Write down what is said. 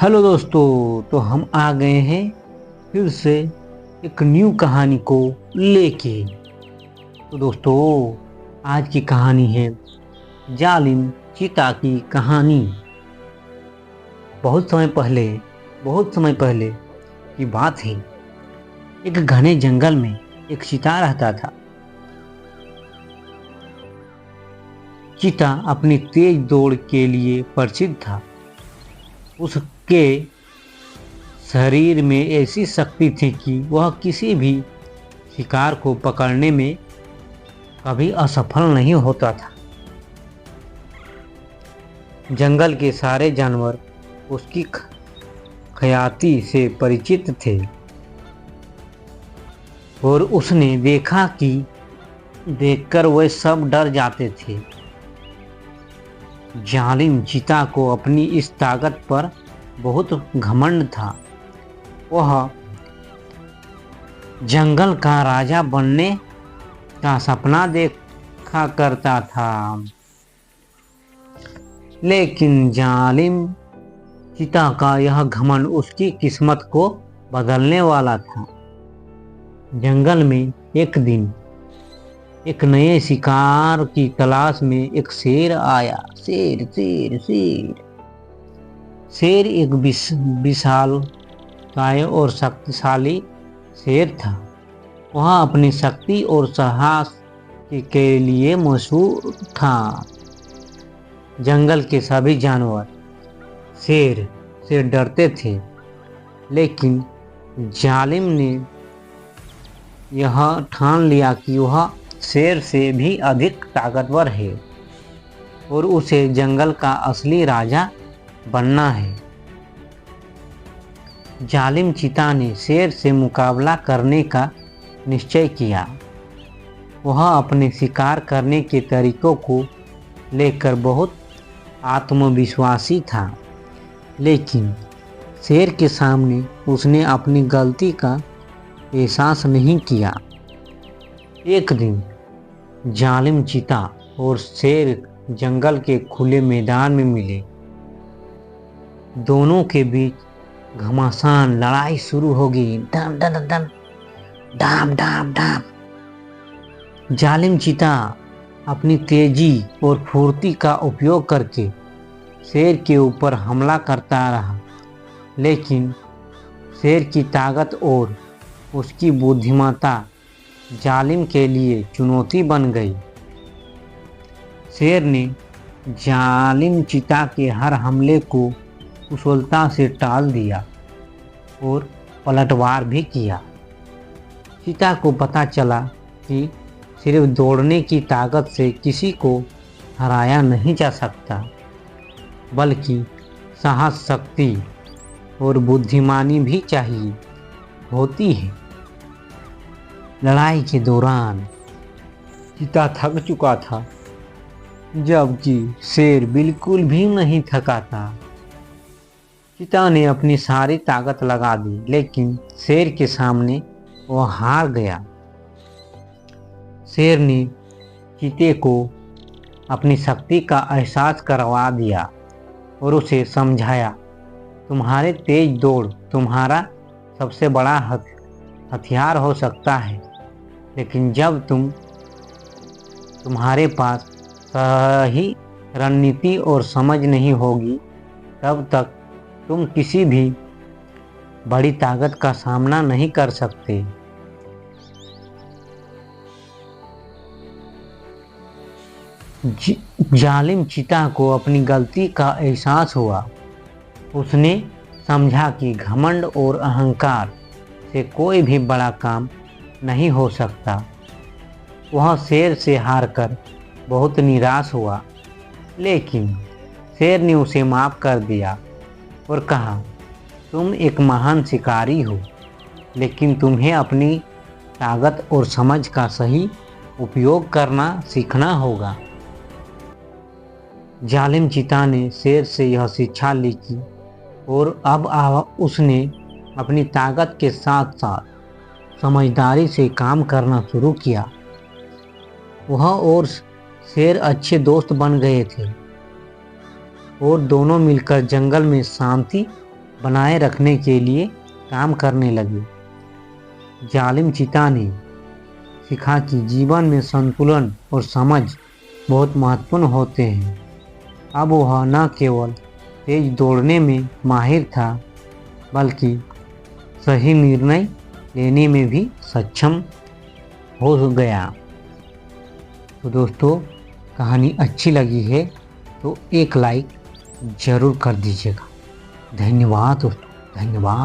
Hello दोस्तों, तो हम आ गए हैं फिर से एक न्यू कहानी को लेके। तो दोस्तों, आज की कहानी है जालिम चीता की कहानी। बहुत समय पहले बहुत समय पहले की बात है। एक घने जंगल में एक चीता रहता था। चीता अपनी तेज दौड़ के लिए प्रसिद्ध था। उसके शरीर में ऐसी शक्ति थी कि वह किसी भी शिकार को पकड़ने में कभी असफल नहीं होता था। जंगल के सारे जानवर उसकी ख्याति से परिचित थे और उसने देखकर वे सब डर जाते थे। जालिम चीता को अपनी इस ताकत पर बहुत घमंड था। वह जंगल का राजा बनने का सपना देखा करता था। लेकिन जालिम चीता का यह घमंड उसकी किस्मत को बदलने वाला था। जंगल में एक दिन एक नए शिकार की तलाश में एक शेर आया। शेर शेर शेर शेर एक विशाल काय और शक्तिशाली शेर था। वह अपनी शक्ति और साहस के लिए मशहूर था। जंगल के सभी जानवर शेर से डरते थे, लेकिन जालिम ने यह ठान लिया कि वह शेर से भी अधिक ताकतवर है और उसे जंगल का असली राजा बनना है। जालिम चीता ने शेर से मुकाबला करने का निश्चय किया। वह अपने शिकार करने के तरीकों को लेकर बहुत आत्मविश्वासी था, लेकिन शेर के सामने उसने अपनी गलती का एहसास नहीं किया। एक दिन जालिम चीता और शेर जंगल के खुले मैदान में मिले। दोनों के बीच घमासान लड़ाई शुरू हो गई। डम डम डम डाम डाम डाम। जालिम चीता अपनी तेजी और फुर्ती का उपयोग करके शेर के ऊपर हमला करता रहा, लेकिन शेर की ताकत और उसकी बुद्धिमत्ता जालिम के लिए चुनौती बन गई। शेर ने जालिम चीता के हर हमले को कुशलता से टाल दिया और पलटवार भी किया। चीता को पता चला कि सिर्फ दौड़ने की ताकत से किसी को हराया नहीं जा सकता, बल्कि साहस, शक्ति और बुद्धिमानी भी चाहिए होती है। लड़ाई के दौरान चीता थक चुका था, जबकि शेर बिल्कुल भी नहीं थका था। चीता ने अपनी सारी ताकत लगा दी, लेकिन शेर के सामने वह हार गया। शेर ने चीते को अपनी शक्ति का एहसास करवा दिया और उसे समझाया, तुम्हारे तेज दौड़ तुम्हारा सबसे बड़ा हथियार हो सकता है, लेकिन जब तुम्हारे पास सही रणनीति और समझ नहीं होगी, तब तक तुम किसी भी बड़ी ताकत का सामना नहीं कर सकते। जालिम चीता को अपनी गलती का एहसास हुआ। उसने समझा कि घमंड और अहंकार से कोई भी बड़ा काम नहीं हो सकता। वह शेर से हारकर बहुत निराश हुआ, लेकिन शेर ने उसे माफ कर दिया और कहा, तुम एक महान शिकारी हो, लेकिन तुम्हें अपनी ताकत और समझ का सही उपयोग करना सीखना होगा। जालिम चीता ने शेर से यह शिक्षा ली कि और अब उसने अपनी ताकत के साथ साथ समझदारी से काम करना शुरू किया। वह और शेर अच्छे दोस्त बन गए थे और दोनों मिलकर जंगल में शांति बनाए रखने के लिए काम करने लगे। जालिम चीता ने सीखा कि जीवन में संतुलन और समझ बहुत महत्वपूर्ण होते हैं। अब वह न केवल तेज दौड़ने में माहिर था, बल्कि सही निर्णय लेने में भी सक्षम हो गया। तो दोस्तों, कहानी अच्छी लगी है तो एक लाइक ज़रूर कर दीजिएगा। धन्यवाद दोस्तों, धन्यवाद।